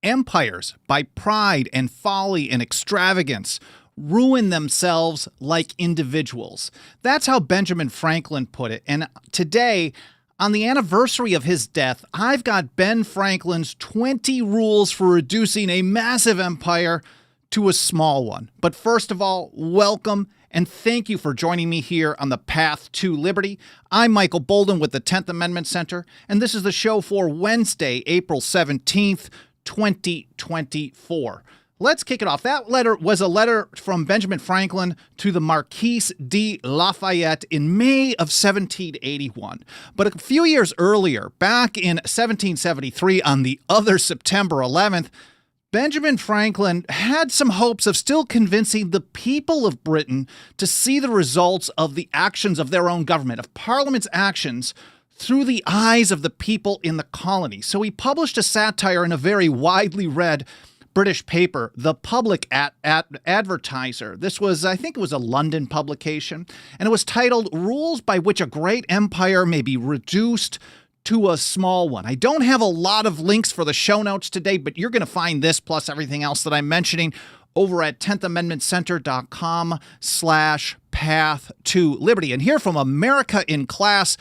empires, by pride and folly and extravagance, ruin themselves like individuals. That's how Benjamin Franklin put it. And today, on the anniversary of his death, I've got Ben Franklin's 20 rules for reducing a massive empire to a small one. But first of all, welcome and thank you for joining me here on the Path to Liberty. I'm Michael Bolden with the 10th Amendment Center, and this is the show for Wednesday, April 17th, 2024. Let's kick it off. That letter was a letter from Benjamin Franklin to the Marquis de Lafayette in May of 1781. But a few years earlier, back in 1773, on the other September 11th, Benjamin Franklin had some hopes of still convincing the people of Britain to see the results of the actions of their own government, of Parliament's actions, through the eyes of the people in the colonies. So he published a satire in a very widely read British paper, The Public Advertiser. This was, I think it was a London publication, and it was titled Rules by Which a Great Empire May Be Reduced to a Small One. I don't have a lot of links for the show notes today, but you're going to find this plus everything else that I'm mentioning over at 10thamendmentcenter.com/path to liberty. And here from America in Class,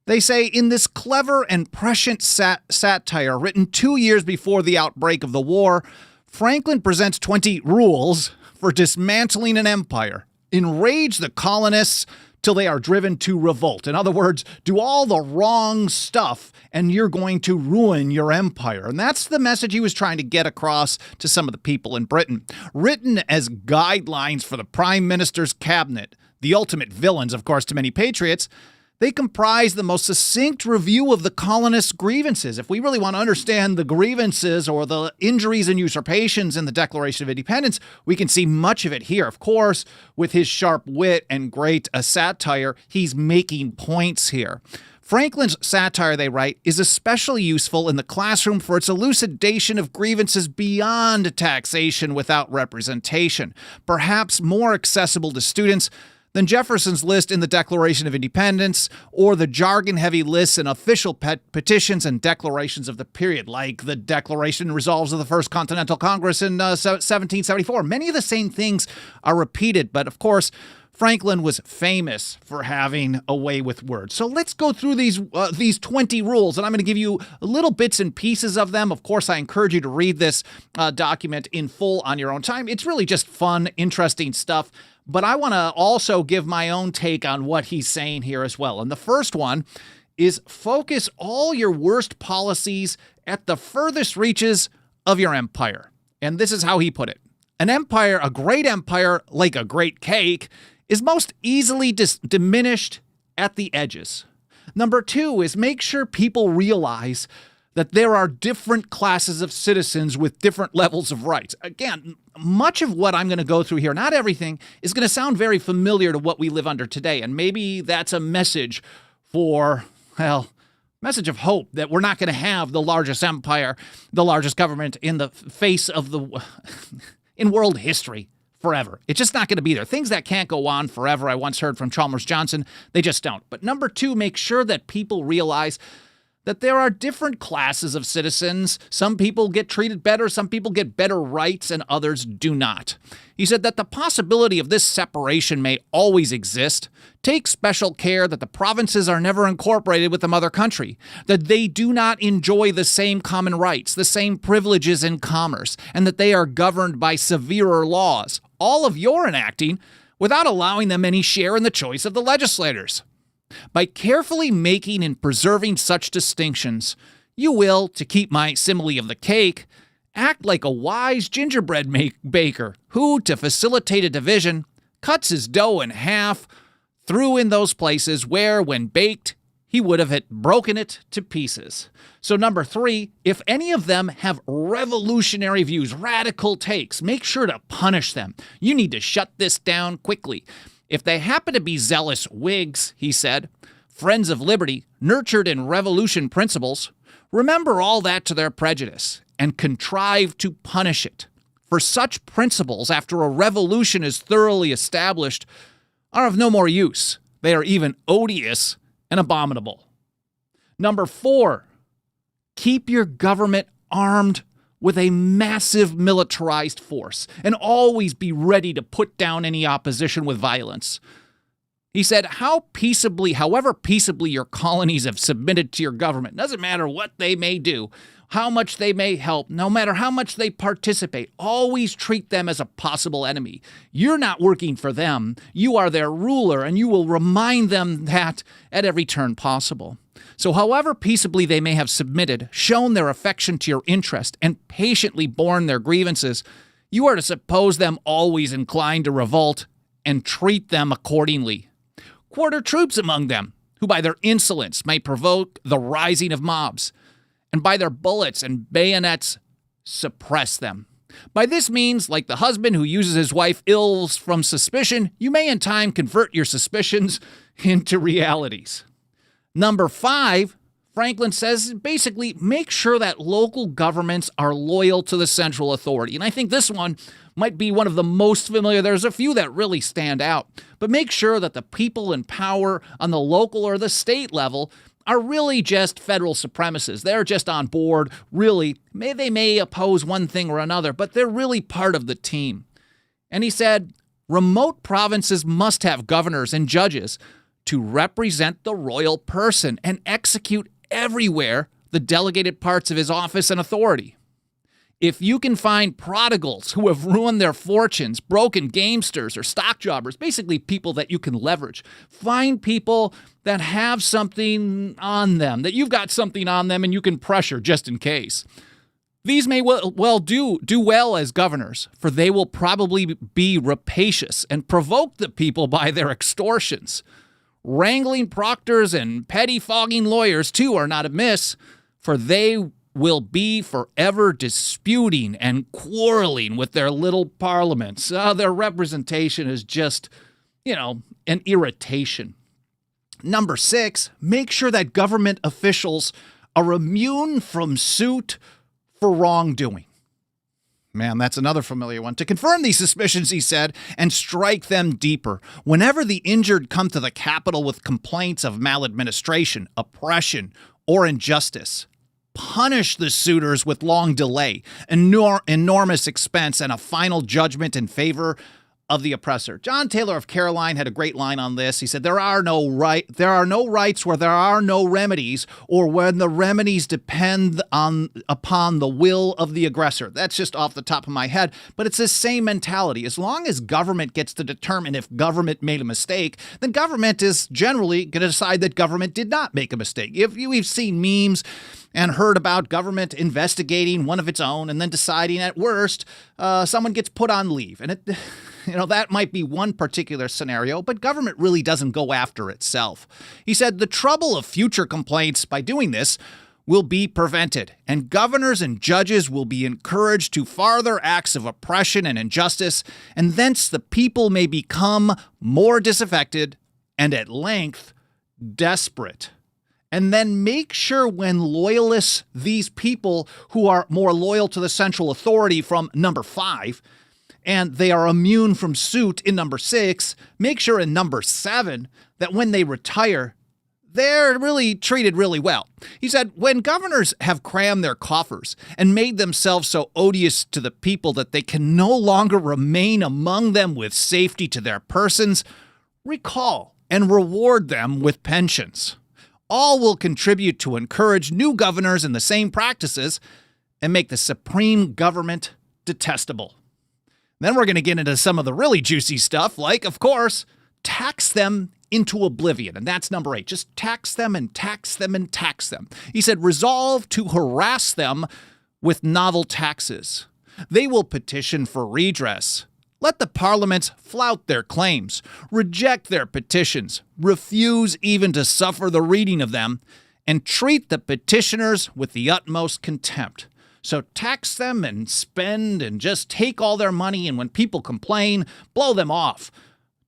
they say, in this clever and prescient satire written 2 years before the outbreak of the war, Franklin presents 20 rules for dismantling an empire. Enrage the colonists till they are driven to revolt. In other words, do all the wrong stuff and you're going to ruin your empire. And that's the message he was trying to get across to some of the people in Britain. Written as guidelines for the Prime Minister's cabinet, the ultimate villains, of course, to many patriots, they comprise the most succinct review of the colonists' grievances. If we really want to understand the grievances or the injuries and usurpations in the Declaration of Independence, we can see much of it here. Of course, with his sharp wit and great satire, he's making points here. Franklin's satire, they write, is especially useful in the classroom for its elucidation of grievances beyond taxation without representation, perhaps more accessible to students than Jefferson's list in the Declaration of Independence or the jargon-heavy lists and official petitions and declarations of the period, like the Declaration and Resolves of the First Continental Congress in 1774. Many of the same things are repeated, but of course, Franklin was famous for having a way with words. So let's go through these 20 rules, and I'm going to give you little bits and pieces of them. Of course, I encourage you to read this document in full on your own time. It's really just fun, interesting stuff. But I want to also give my own take on what he's saying here as well. And the first one is focus all your worst policies at the furthest reaches of your empire. And this is how he put it. An empire, a great empire, like a great cake, is most easily diminished at the edges. Number two is make sure people realize that there are different classes of citizens with different levels of rights. Again, much of what I'm going to go through here, not everything, is going to sound very familiar to what we live under today. And maybe that's a message for, message of hope that we're not going to have the largest empire, the largest government in the face of in world history forever. It's just not going to be there. Things that can't go on forever, I once heard from Chalmers Johnson, they just don't. But number two, make sure that people realize that there are different classes of citizens. Some people get treated better, some people get better rights, and others do not. He said that the possibility of this separation may always exist. Take special care that the provinces are never incorporated with the mother country, that they do not enjoy the same common rights, the same privileges in commerce, and that they are governed by severer laws, all of your enacting, without allowing them any share in the choice of the legislators. By carefully making and preserving such distinctions, you will, to keep my simile of the cake, act like a wise gingerbread baker who, to facilitate a division, cuts his dough in half through in those places where, when baked, he would have broken it to pieces. So number three, if any of them have revolutionary views, radical takes, make sure to punish them. You need to shut this down quickly. If they happen to be zealous Whigs, he said, friends of liberty, nurtured in revolution principles, remember all that to their prejudice and contrive to punish it. For such principles, after a revolution is thoroughly established, are of no more use. They are even odious and abominable. Number four, keep your government armed with a massive militarized force and always be ready to put down any opposition with violence. He said, however peaceably your colonies have submitted to your government, doesn't matter what they may do, how much they may help, no matter how much they participate, always treat them as a possible enemy. You're not working for them. You are their ruler, and you will remind them that at every turn possible. So however peaceably they may have submitted, shown their affection to your interest, and patiently borne their grievances, you are to suppose them always inclined to revolt and treat them accordingly. Quarter troops among them, who by their insolence may provoke the rising of mobs, and by their bullets and bayonets suppress them. By this means, like the husband who uses his wife ill from suspicion, you may in time convert your suspicions into realities. Number 5, Franklin says, basically make sure that local governments are loyal to the central authority. And I think this one might be one of the most familiar. There's a few that really stand out. But make sure that the people in power on the local or the state level are really just federal supremacists. They're just on board, really. They may oppose one thing or another, but they're really part of the team. And he said, remote provinces must have governors and judges to represent the royal person and execute everywhere the delegated parts of his office and authority. If you can find prodigals who have ruined their fortunes, broken gamesters or stock jobbers, basically people that you can leverage, find people that have something on them, that you've got something on them and you can pressure just in case. These may well do well as governors, for they will probably be rapacious and provoke the people by their extortions. Wrangling proctors and pettifogging lawyers, too, are not amiss, for they will be forever disputing and quarreling with their little parliaments. Their representation is just, an irritation. Number 6, make sure that government officials are immune from suit for wrongdoing. Man, that's another familiar one. To confirm these suspicions, he said, and strike them deeper. Whenever the injured come to the capital with complaints of maladministration, oppression, or injustice, punish the suitors with long delay, enormous expense, and a final judgment in favor of the oppressor. John Taylor of Caroline had a great line on this. He said, there are no rights where there are no remedies, or when the remedies depend upon the will of the aggressor. That's just off the top of my head, but it's the same mentality. As long as government gets to determine if government made a mistake, then government is generally going to decide that government did not make a mistake. We've seen memes and heard about government investigating one of its own and then deciding at worst someone gets put on leave. And that might be one particular scenario, but government really doesn't go after itself. He said the trouble of future complaints by doing this will be prevented, and governors and judges will be encouraged to farther acts of oppression and injustice, and thence the people may become more disaffected and at length desperate. And then make sure when loyalists, these people who are more loyal to the central authority from number 5, and they are immune from suit in number 6, make sure in number 7 that when they retire, they're really treated really well. He said, when governors have crammed their coffers and made themselves so odious to the people that they can no longer remain among them with safety to their persons, recall and reward them with pensions. All will contribute to encourage new governors in the same practices and make the supreme government detestable. Then we're going to get into some of the really juicy stuff, like, of course, tax them into oblivion. And that's number 8. Just tax them and tax them and tax them. He said, resolve to harass them with novel taxes. They will petition for redress. Let the parliaments flout their claims, reject their petitions, refuse even to suffer the reading of them, and treat the petitioners with the utmost contempt. So tax them and spend and just take all their money, and when people complain, blow them off.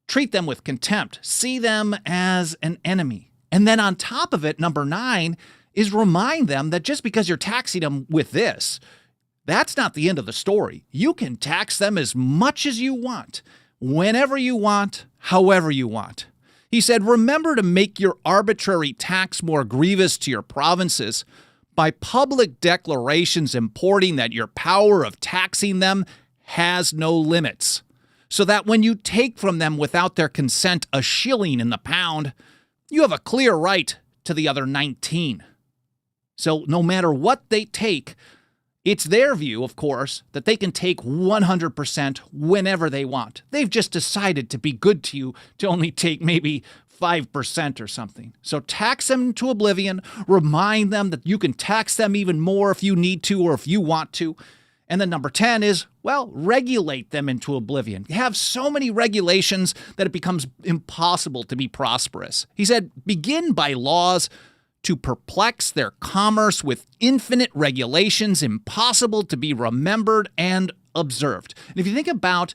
Treat them with contempt. See them as an enemy. And then on top of it, number 9 is remind them that just because you're taxing them with this, that's not the end of the story. You can tax them as much as you want, whenever you want, however you want. He said, remember to make your arbitrary tax more grievous to your provinces by public declarations importing that your power of taxing them has no limits, so that when you take from them without their consent a shilling in the pound, you have a clear right to the other 19. So no matter what they take, it's their view, of course, that they can take 100% whenever they want. They've just decided to be good to you to only take maybe 5% or something. So tax them to oblivion, remind them that you can tax them even more if you need to or if you want to. And then number 10 is, well, regulate them into oblivion. You have so many regulations that it becomes impossible to be prosperous. He said, begin by laws to perplex their commerce with infinite regulations impossible to be remembered and observed. And if you think about,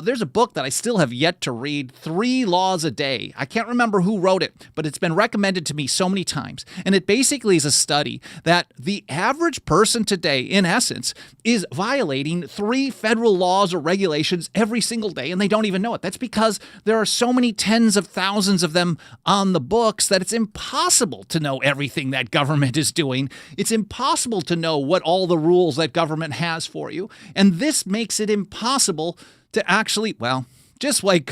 there's a book that I still have yet to read, 3 Laws a Day. I can't remember who wrote it, but it's been recommended to me so many times. And it basically is a study that the average person today, in essence, is violating 3 federal laws or regulations every single day, and they don't even know it. That's because there are so many tens of thousands of them on the books that it's impossible to know everything that government is doing. It's impossible to know what all the rules that government has for you. And this makes it impossible to actually, well, just like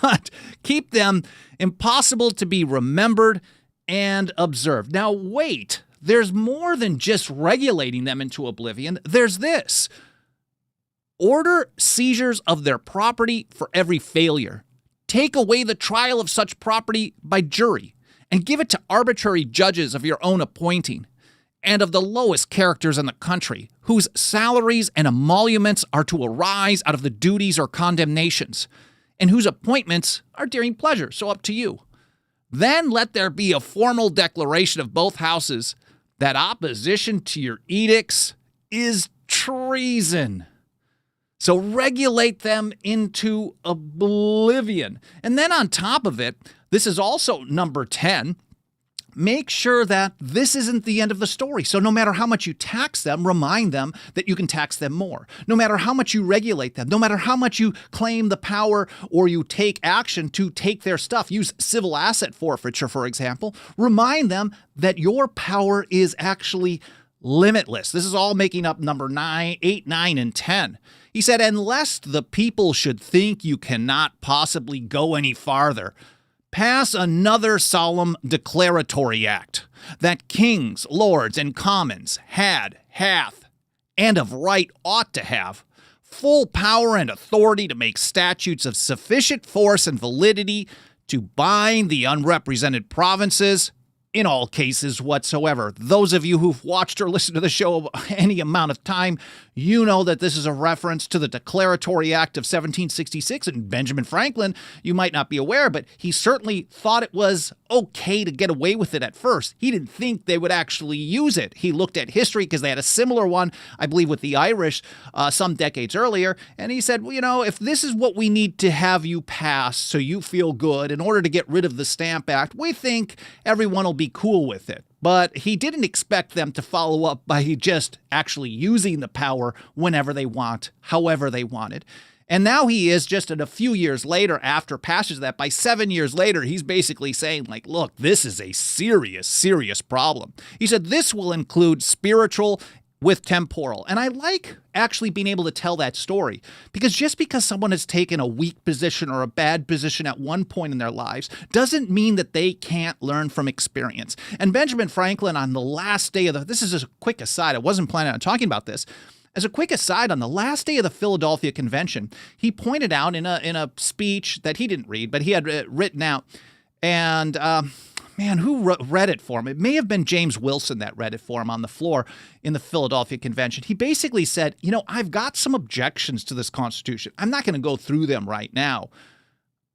what? Keep them impossible to be remembered and observed. Now, wait, there's more than just regulating them into oblivion. There's this. Order seizures of their property for every failure. Take away the trial of such property by jury and give it to arbitrary judges of your own appointing, and of the lowest characters in the country, whose salaries and emoluments are to arise out of the duties or condemnations, and whose appointments are during pleasure, so up to you. Then let there be a formal declaration of both houses that opposition to your edicts is treason. So regulate them into oblivion. And then on top of it, this is also number 10, make sure that this isn't the end of the story. So no matter how much you tax them, remind them that you can tax them more. No matter how much you regulate them, no matter how much you claim the power or you take action to take their stuff, use civil asset forfeiture, for example, remind them that your power is actually limitless. This is all making up number 9, 8, 9, and 10. He said, and lest the people should think you cannot possibly go any farther, pass another solemn declaratory act that kings, lords, and commons had, hath, and of right ought to have full power and authority to make statutes of sufficient force and validity to bind the unrepresented provinces in all cases whatsoever. Those of you who've watched or listened to the show any amount of time, you know that this is a reference to the Declaratory Act of 1766, and Benjamin Franklin, you might not be aware, but he certainly thought it was okay to get away with it at first. He didn't think they would actually use it. He looked at history because they had a similar one, I believe, with the Irish some decades earlier, and he said, well, you know, if this is what we need to have you pass so you feel good in order to get rid of the Stamp Act, we think everyone will be cool with it. But he didn't expect them to follow up by just actually using the power whenever they want, however they wanted. And now he is, just a few years later, after passage of that, by 7 years later, he's basically saying, like, look, this is a serious, serious problem. He said this will include spiritual with temporal. And I like actually being able to tell that story, because just because someone has taken a weak position or a bad position at one point in their lives doesn't mean that they can't learn from experience. And Benjamin Franklin, on the last day of this is just a quick aside, I wasn't planning on talking about this. As a quick aside, on the last day of the Philadelphia Convention, he pointed out in a speech that he didn't read, but he had written out, and man, who read it for him? It may have been James Wilson that read it for him on the floor in the Philadelphia Convention. He basically said, you know, I've got some objections to this Constitution. I'm not going to go through them right now.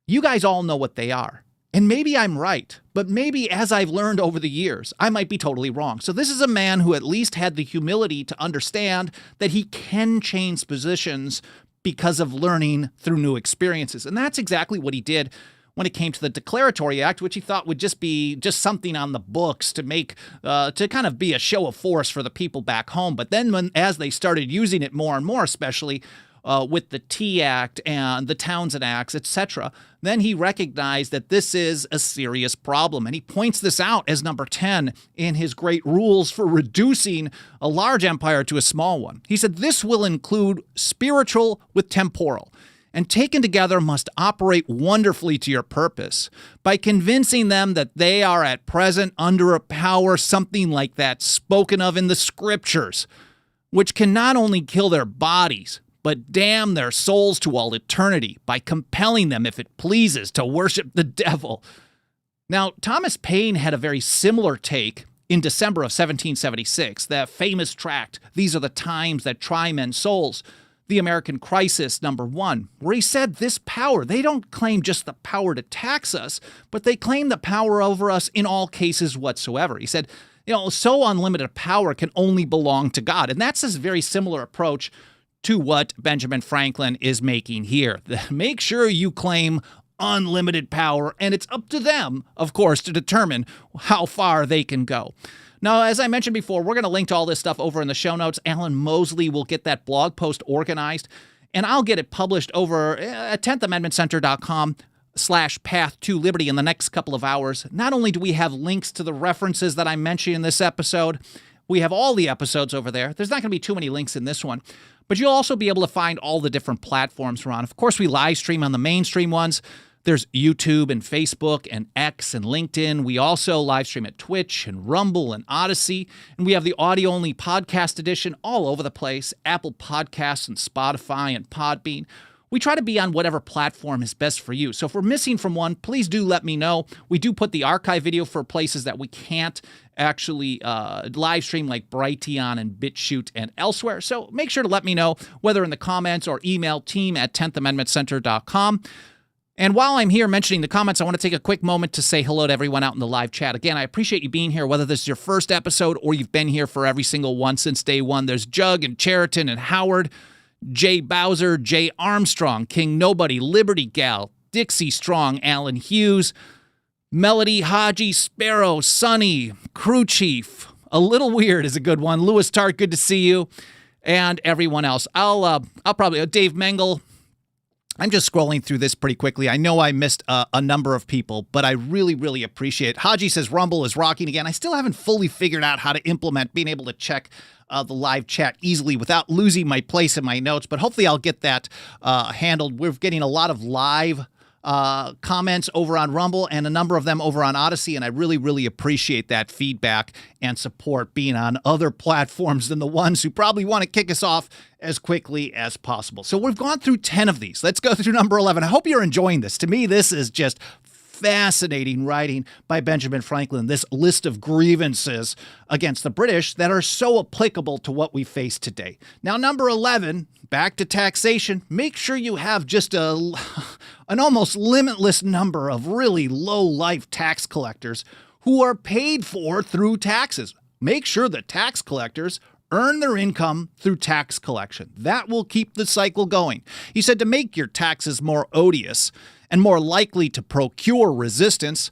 You guys all know what they are. And maybe I'm right, but maybe as I've learned over the years, I might be totally wrong. So this is a man who at least had the humility to understand that he can change positions because of learning through new experiences. And that's exactly what he did when it came to the Declaratory Act, which he thought would just be something on the books to make, to kind of be a show of force for the people back home. But then as they started using it more and more, especially, with the Tea Act and the Townsend Acts, etc., then he recognized that this is a serious problem. And he points this out as number 10 in his great rules for reducing a large empire to a small one. He said, this will include spiritual with temporal, and taken together must operate wonderfully to your purpose by convincing them that they are at present under a power something like that spoken of in the scriptures, which can not only kill their bodies, but damn their souls to all eternity by compelling them, if it pleases, to worship the devil. Now, Thomas Paine had a very similar take in December of 1776, that famous tract, These Are the Times That Try Men's Souls, The American Crisis, number 1, where he said this power, they don't claim just the power to tax us, but they claim the power over us in all cases whatsoever. He said, so unlimited power can only belong to God. And that's this very similar approach to what Benjamin Franklin is making here. Make sure you claim unlimited power, and it's up to them, of course, to determine how far they can go. Now, as I mentioned before, we're going to link to all this stuff over in the show notes. Alan Mosley will get that blog post organized, and I'll get it published over at 10thamendmentcenter.com/path-to-liberty in the next couple of hours. Not only do we have links to the references that I mentioned in this episode, we have all the episodes over there. There's not going to be too many links in this one, but you'll also be able to find all the different platforms we're on. Of course, we live stream on the mainstream ones. There's YouTube and Facebook and X and LinkedIn. We also live stream at Twitch and Rumble and Odyssey. And we have the audio-only podcast edition all over the place, Apple Podcasts and Spotify and Podbean. We try to be on whatever platform is best for you. So if we're missing from one, please do let me know. We do put the archive video for places that we can't actually live stream, like Brighteon and BitChute and elsewhere. So make sure to let me know, whether in the comments or email team@10thamendmentcenter.com. And while I'm here mentioning the comments, I want to take a quick moment to say hello to everyone out in the live chat. Again, I appreciate you being here, whether this is your first episode or you've been here for every single one since day one. There's Jug and Cheriton and Howard, Jay Bowser, Jay Armstrong, King Nobody, Liberty Gal, Dixie Strong, Alan Hughes, Melody, Haji, Sparrow, Sonny, Crew Chief, A Little Weird is a good one, Lewis Tart, good to see you, and everyone else. I'll probably, Dave Mengel. I'm just scrolling through this pretty quickly. I know I missed a number of people, but I really, really appreciate it. Haji says Rumble is rocking again. I still haven't fully figured out how to implement being able to check the live chat easily without losing my place in my notes, but hopefully I'll get that handled. We're getting a lot of live comments over on Rumble and a number of them over on Odyssey, and I really, really appreciate that feedback and support being on other platforms than the ones who probably want to kick us off as quickly as possible. So we've gone through 10 of these. Let's go through number 11. I hope you're enjoying this. To me, this is just fascinating writing by Benjamin Franklin, this list of grievances against the British that are so applicable to what we face today. Now, number 11, back to taxation. Make sure you have just an almost limitless number of really low-life tax collectors who are paid for through taxes. Make sure that tax collectors earn their income through tax collection. That will keep the cycle going. He said to make your taxes more odious and more likely to procure resistance,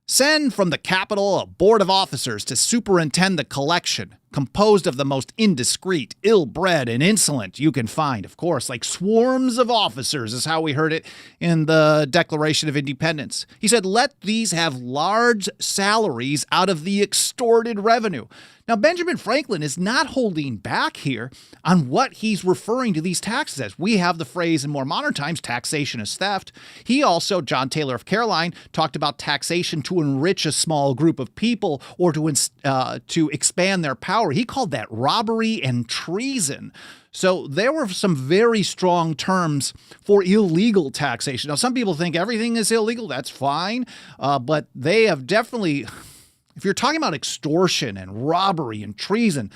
send from the capital a board of officers to superintend the collection, composed of the most indiscreet, ill-bred, and insolent you can find. Of course, like swarms of officers is how we heard it in the Declaration of Independence. He said, let these have large salaries out of the extorted revenue. Now, Benjamin Franklin is not holding back here on what he's referring to these taxes as. We have the phrase in more modern times, taxation is theft. He also, John Taylor of Caroline, talked about taxation to enrich a small group of people or to expand their power. He called that robbery and treason. So there were some very strong terms for illegal taxation. Now, some people think everything is illegal. That's fine. But they have definitely... If you're talking about extortion and robbery and treason,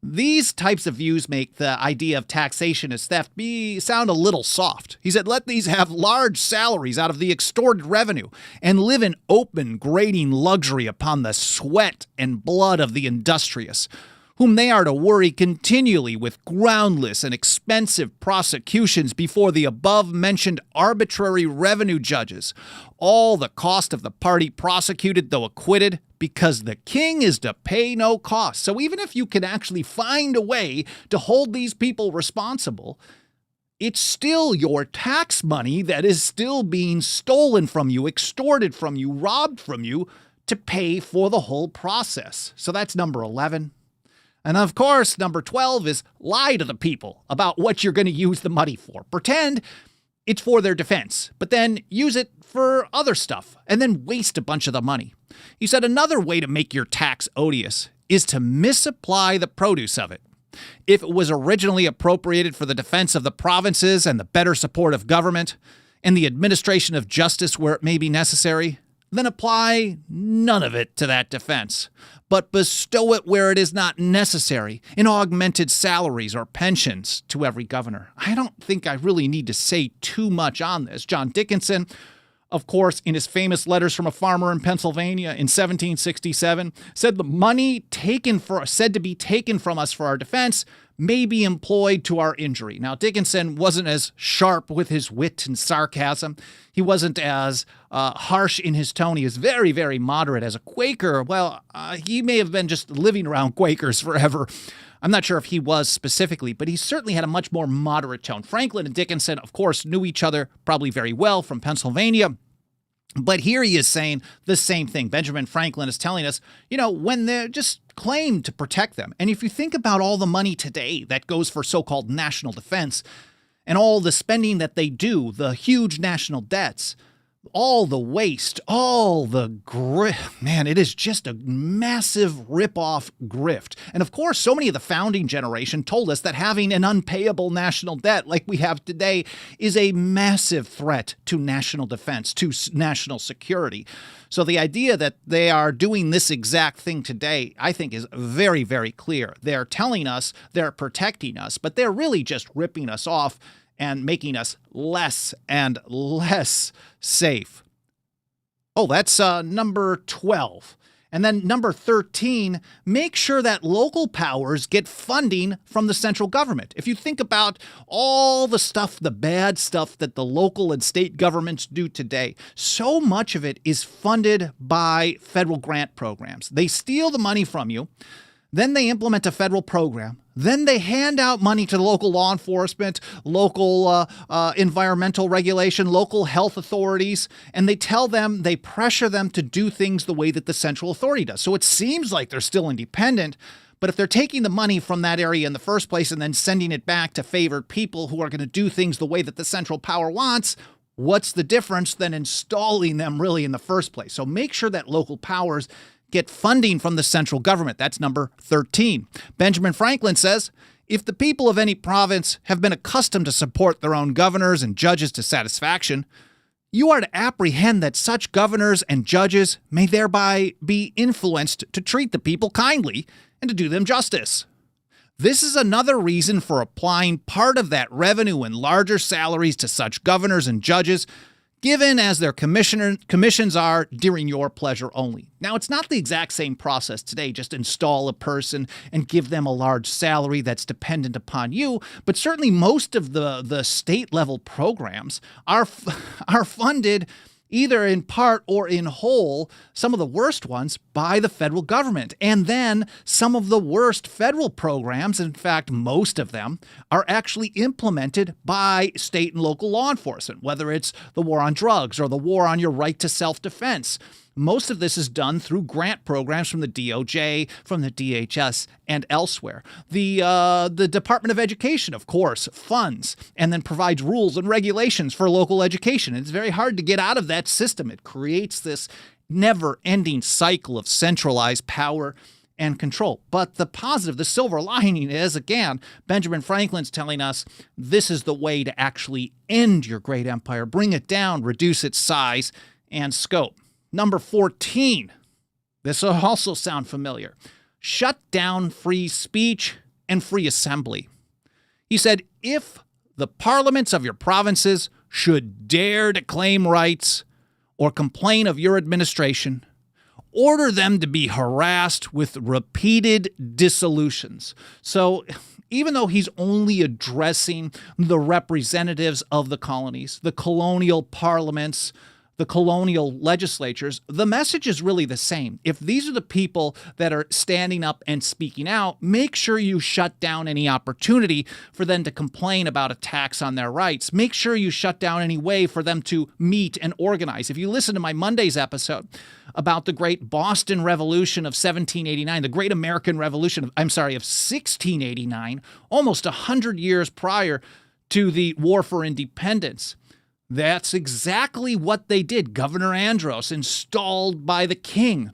these types of views make the idea of taxation as theft sound a little soft. He said, let these have large salaries out of the extorted revenue and live in open, grating luxury upon the sweat and blood of the industrious, whom they are to worry continually with groundless and expensive prosecutions before the above-mentioned arbitrary revenue judges, all the cost of the party prosecuted though acquitted, because the king is to pay no cost. So even if you can actually find a way to hold these people responsible, it's still your tax money that is still being stolen from you, extorted from you, robbed from you to pay for the whole process. So that's number 11. And of course, number 12 is lie to the people about what you're going to use the money for. Pretend it's for their defense, but then use it for other stuff and then waste a bunch of the money. He said another way to make your tax odious is to misapply the produce of it. If it was originally appropriated for the defense of the provinces and the better support of government and the administration of justice where it may be necessary, then apply none of it to that defense, but bestow it where it is not necessary in augmented salaries or pensions to every governor. I don't think I really need to say too much on this. John Dickinson, of course, in his famous Letters from a Farmer in Pennsylvania in 1767, said the money said to be taken from us for our defense may be employed to our injury. Now, Dickinson wasn't as sharp with his wit and sarcasm. He wasn't as harsh in his tone. He was very, very moderate. As a Quaker, well, he may have been just living around Quakers forever. I'm not sure if he was specifically, but he certainly had a much more moderate tone. Franklin and Dickinson, of course, knew each other probably very well from Pennsylvania. But here he is saying the same thing. Benjamin Franklin is telling us, when they're just claimed to protect them. And if you think about all the money today that goes for so-called national defense and all the spending that they do, the huge national debts, all the waste, all the grift. Man, it is just a massive rip-off grift. And of course, so many of the founding generation told us that having an unpayable national debt like we have today is a massive threat to national defense, to national security. So the idea that they are doing this exact thing today, I think, is very, very clear. They're telling us they're protecting us, but they're really just ripping us off and making us less and less safe. Oh, that's number 12. And then number 13, make sure that local powers get funding from the central government. If you think about all the stuff, the bad stuff that the local and state governments do today, so much of it is funded by federal grant programs. They steal the money from you. Then they implement a federal program. Then they hand out money to local law enforcement, local environmental regulation, local health authorities, and they pressure them to do things the way that the central authority does. So it seems like they're still independent, but if they're taking the money from that area in the first place and then sending it back to favored people who are going to do things the way that the central power wants, what's the difference than installing them really in the first place? So make sure that local powers get funding from the central government. That's number 13. Benjamin Franklin says, if the people of any province have been accustomed to support their own governors and judges to satisfaction, you are to apprehend that such governors and judges may thereby be influenced to treat the people kindly and to do them justice. This is another reason for applying part of that revenue in larger salaries to such governors and judges, given as their commissions are during your pleasure only. Now, it's not the exact same process today, just install a person and give them a large salary that's dependent upon you, but certainly most of the state-level programs are funded either in part or in whole, some of the worst ones, by the federal government. And then some of the worst federal programs, in fact, most of them, are actually implemented by state and local law enforcement, whether it's the war on drugs or the war on your right to self-defense. Most of this is done through grant programs from the DOJ, from the DHS, and elsewhere. The Department of Education, of course, funds and then provides rules and regulations for local education. It's very hard to get out of that system. It creates this never-ending cycle of centralized power and control. But the positive, the silver lining is, again, Benjamin Franklin's telling us this is the way to actually end your great empire, bring it down, reduce its size and scope. Number 14, this will also sound familiar. Shut down free speech and free assembly. He said, if the parliaments of your provinces should dare to claim rights or complain of your administration, order them to be harassed with repeated dissolutions. So even though he's only addressing the representatives of the colonies, the colonial parliaments, the colonial legislatures, the message is really the same. If these are the people that are standing up and speaking out, make sure you shut down any opportunity for them to complain about attacks on their rights. Make sure you shut down any way for them to meet and organize. If you listen to my Monday's episode about the great Boston Revolution of 1789, the great American Revolution of 1689, almost 100 years prior to the War for Independence, that's exactly what they did. Governor Andros, installed by the king,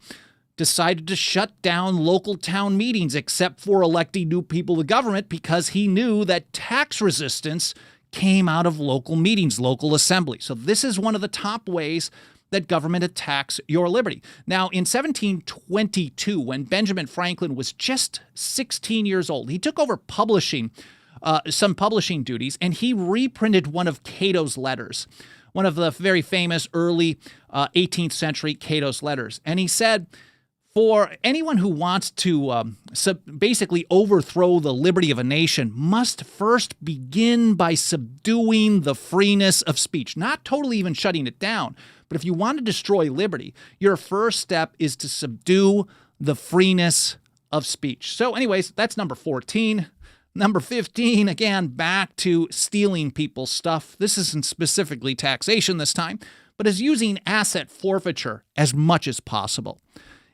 decided to shut down local town meetings except for electing new people to government because he knew that tax resistance came out of local meetings, local assemblies. So this is one of the top ways that government attacks your liberty. Now, in 1722, when Benjamin Franklin was just 16 years old, he took over some publishing duties, and he reprinted one of Cato's letters, one of the very famous early 18th century Cato's letters. And he said, for anyone who wants to basically overthrow the liberty of a nation must first begin by subduing the freeness of speech, not totally even shutting it down. But if you want to destroy liberty, your first step is to subdue the freeness of speech. So anyways, that's number 14. Number 15, again, back to stealing people's stuff. This isn't specifically taxation this time, but is using asset forfeiture as much as possible.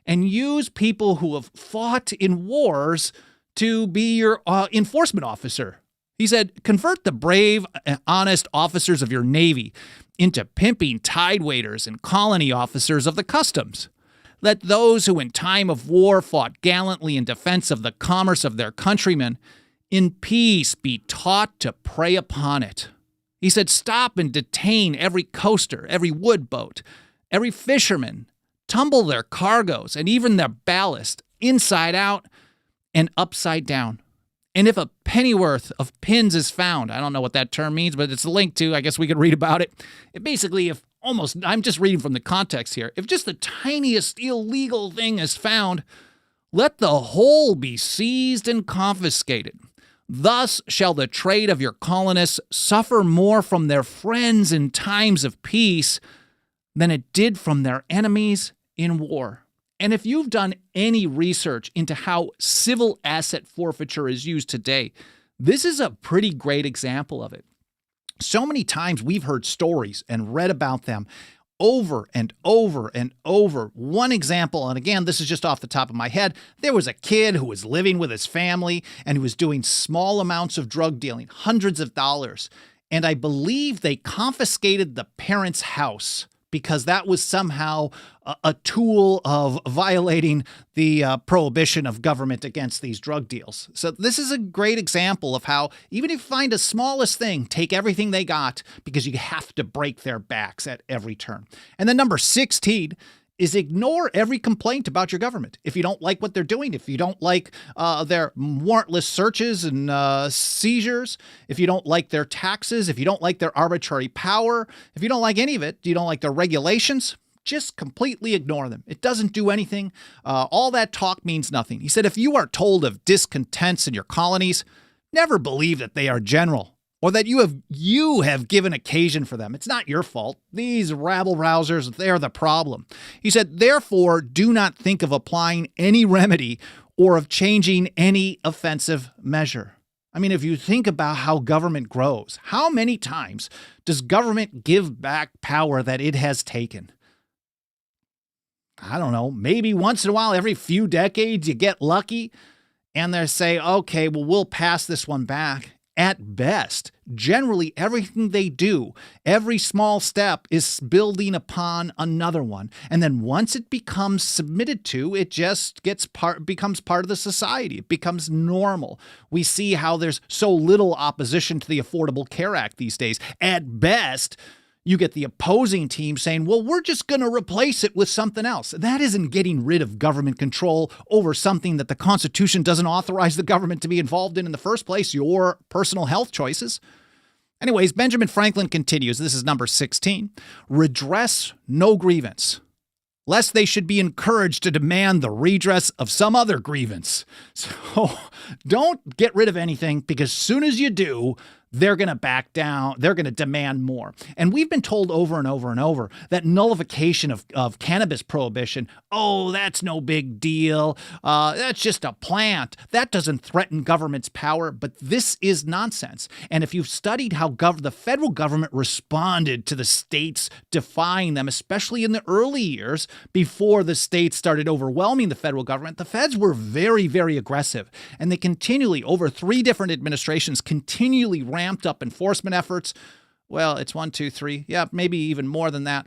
And use people who have fought in wars to be your enforcement officer. He said, convert the brave, honest officers of your Navy into pimping tide waiters and colony officers of the customs. Let those who in time of war fought gallantly in defense of the commerce of their countrymen in peace be taught to prey upon it. He said, stop and detain every coaster, every wood boat, every fisherman, tumble their cargoes and even their ballast inside out and upside down. And if a pennyworth of pins is found, I don't know what that term means, but it's linked to, I guess we could read about it. It basically, I'm just reading from the context here. If just the tiniest illegal thing is found, let the whole be seized and confiscated. Thus shall the trade of your colonists suffer more from their friends in times of peace than it did from their enemies in war. And if you've done any research into how civil asset forfeiture is used today, this is a pretty great example of it. So many times we've heard stories and read about them over and over and over. One example, and again, this is just off the top of my head, there was a kid who was living with his family and who was doing small amounts of drug dealing, hundreds of dollars. And I believe they confiscated the parents' house because that was somehow a tool of violating the prohibition of government against these drug deals. So this is a great example of how even if you find the smallest thing, take everything they got because you have to break their backs at every turn. And then number 16 is ignore every complaint about your government. If you don't like what they're doing, if you don't like their warrantless searches and seizures, if you don't like their taxes, if you don't like their arbitrary power, if you don't like any of it, you don't like their regulations, just completely ignore them. It doesn't do anything. All that talk means nothing. He said, if you are told of discontents in your colonies, never believe that they are general, or that you have given occasion for them. It's not your fault. These rabble-rousers, they're the problem. He said, therefore, do not think of applying any remedy or of changing any offensive measure. I mean, if you think about how government grows, how many times does government give back power that it has taken? I don't know, maybe once in a while, every few decades, you get lucky and they say, okay, well, we'll pass this one back. At best, generally everything they do, every small step is building upon another one. And then once it becomes submitted to, it just becomes part of the society. It becomes normal. We see how there's so little opposition to the Affordable Care Act these days. At best, you get the opposing team saying, well, we're just going to replace it with something else. That isn't getting rid of government control over something that the Constitution doesn't authorize the government to be involved in the first place, your personal health choices. Anyways, Benjamin Franklin continues. This is number 16. Redress no grievance, lest they should be encouraged to demand the redress of some other grievance. So don't get rid of anything, because as soon as you do, they're going to back down. They're going to demand more. And we've been told over and over and over that nullification of cannabis prohibition, oh, that's no big deal. That's just a plant. That doesn't threaten government's power. But this is nonsense. And if you've studied how the federal government responded to the states defying them, especially in the early years before the states started overwhelming the federal government, the feds were very, very aggressive. And they continually, over 3 different administrations, continually ramped up enforcement efforts. Well, it's 1, 2, 3. Yeah, maybe even more than that.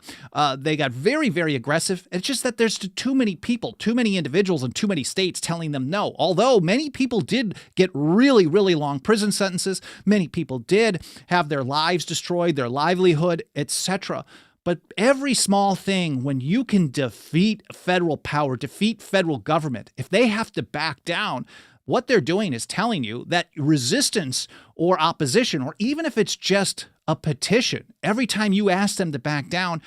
They got very, very aggressive. It's just that there's too many people, too many individuals, and too many states telling them no. Although many people did get really, really long prison sentences. Many people did have their lives destroyed, their livelihood, etc. But every small thing, when you can defeat federal power, defeat federal government, if they have to back down, what they're doing is telling you that resistance or opposition, or even if it's just a petition, every time you ask them to back down,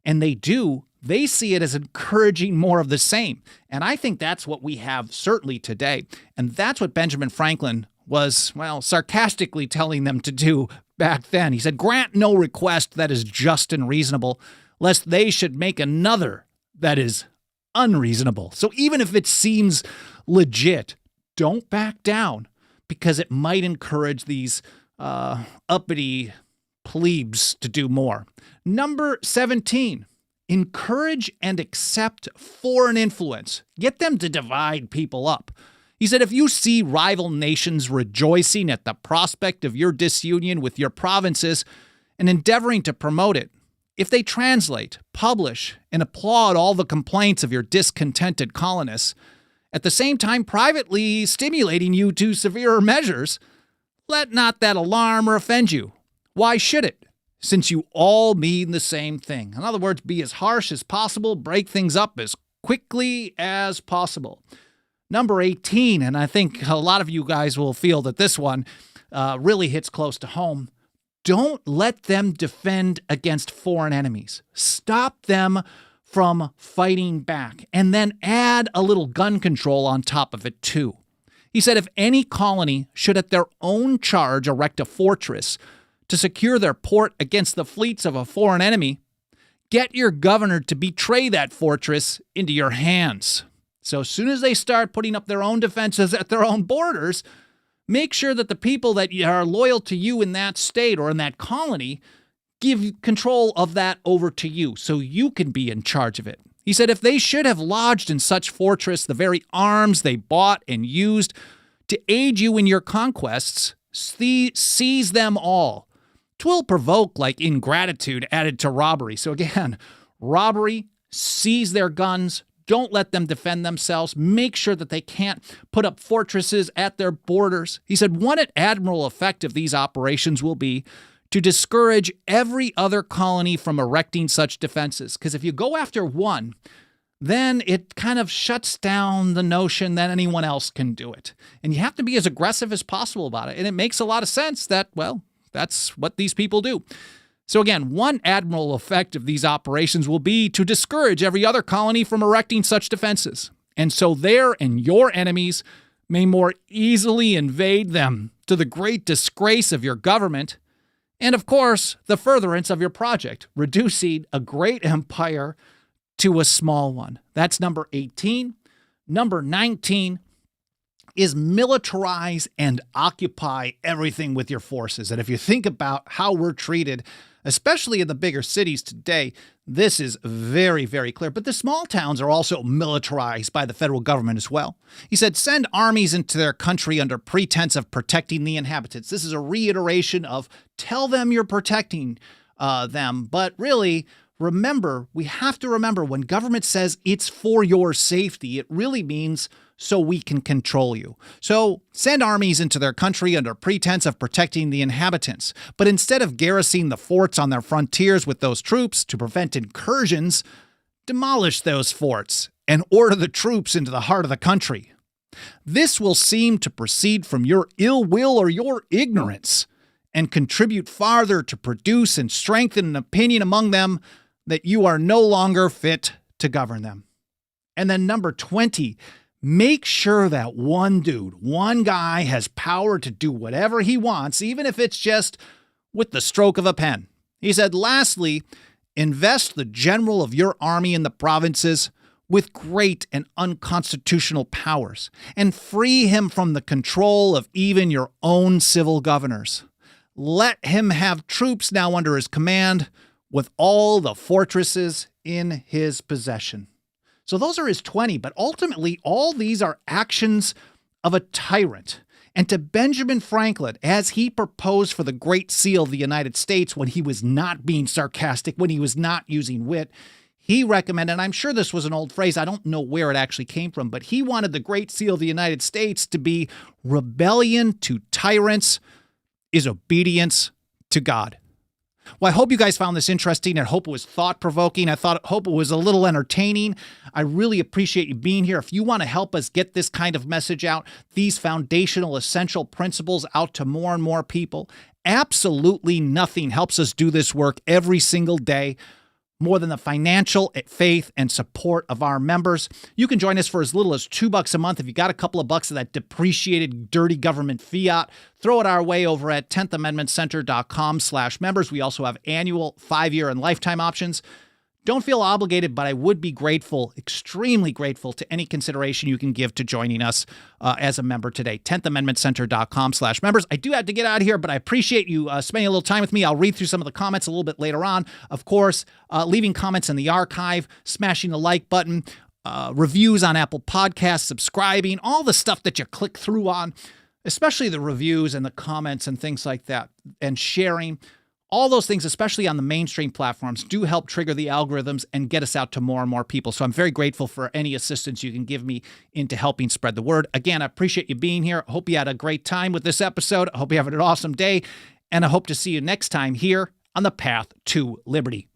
and they do, they see it as encouraging more of the same. And I think that's what we have certainly today. And that's what Benjamin Franklin was, well, sarcastically telling them to do back then. He said, "Grant no request that is just and reasonable, lest they should make another that is unreasonable." So even if it seems legit, don't back down, because it might encourage these uppity plebes to do more. Number 17, encourage and accept foreign influence. Get them to divide people up. He said, if you see rival nations rejoicing at the prospect of your disunion with your provinces and endeavoring to promote it, if they translate, publish, and applaud all the complaints of your discontented colonists, at the same time privately stimulating you to severer measures, let not that alarm or offend you. Why should it? Since you all mean the same thing. In other words, be as harsh as possible, break things up as quickly as possible. Number 18, and I think a lot of you guys will feel that this one really hits close to home. Don't let them defend against foreign enemies. Stop them from fighting back, and then add a little gun control on top of it too. He said if any colony should at their own charge erect a fortress to secure their port against the fleets of a foreign enemy, get your governor to betray that fortress into your hands. So as soon as they start putting up their own defenses at their own borders, make sure that the people that are loyal to you in that state or in that colony give control of that over to you so you can be in charge of it. He said if they should have lodged in such fortress the very arms they bought and used to aid you in your conquests, seize them all. 'Twill provoke like ingratitude added to robbery. So again, robbery, seize their guns, don't let them defend themselves. Make sure that they can't put up fortresses at their borders. He said one admirable effect of these operations will be to discourage every other colony from erecting such defenses. Because if you go after one, then it kind of shuts down the notion that anyone else can do it. And you have to be as aggressive as possible about it. And it makes a lot of sense that, well, that's what these people do. So again, one admirable effect of these operations will be to discourage every other colony from erecting such defenses. And so their and your enemies may more easily invade them, to the great disgrace of your government, and of course, the furtherance of your project, reducing a great empire to a small one. That's number 18. Number 19 is militarize and occupy everything with your forces. And if you think about how we're treated, especially in the bigger cities today, this is very, very clear. But the small towns are also militarized by the federal government as well. He said, send armies into their country under pretense of protecting the inhabitants. This is a reiteration of tell them you're protecting them. But really, remember, we have to remember when government says it's for your safety, it really means so we can control you. So send armies into their country under pretense of protecting the inhabitants. But instead of garrisoning the forts on their frontiers with those troops to prevent incursions, demolish those forts and order the troops into the heart of the country. This will seem to proceed from your ill will or your ignorance and contribute farther to produce and strengthen an opinion among them that you are no longer fit to govern them. And then number 20, Make sure that one dude, one guy has power to do whatever he wants, even if it's just with the stroke of a pen. He said, lastly, invest the general of your army in the provinces with great and unconstitutional powers, and free him from the control of even your own civil governors. Let him have troops now under his command, with all the fortresses in his possession. So those are his 20, but ultimately all these are actions of a tyrant. And to Benjamin Franklin, as he proposed for the Great Seal of the United States when he was not being sarcastic, when he was not using wit, he recommended, and I'm sure this was an old phrase, I don't know where it actually came from, but he wanted the Great Seal of the United States to be rebellion to tyrants is obedience to God. Well, I hope you guys found this interesting. I hope it was thought-provoking. Hope it was a little entertaining. I really appreciate you being here. If you want to help us get this kind of message out, these foundational, essential principles out to more and more people, absolutely nothing helps us do this work every single day more than the financial faith and support of our members. You can join us for as little as $2 a month. If you got a couple of bucks of that depreciated, dirty government fiat, throw it our way over at 10thamendmentcenter.com/members. We also have annual, 5-year, and lifetime options. Don't feel obligated, but I would be grateful, extremely grateful, to any consideration you can give to joining us as a member today. 10thamendmentcenter.com/members. I do have to get out of here, but I appreciate you spending a little time with me. I'll read through some of the comments a little bit later on. Of course, leaving comments in the archive, smashing the like button, reviews on Apple Podcasts, subscribing, all the stuff that you click through on, especially the reviews and the comments and things like that, and sharing. All those things, especially on the mainstream platforms, do help trigger the algorithms and get us out to more and more people. So I'm very grateful for any assistance you can give me into helping spread the word. Again, I appreciate you being here. I hope you had a great time with this episode. I hope you have an awesome day. And I hope to see you next time here on the Path to Liberty.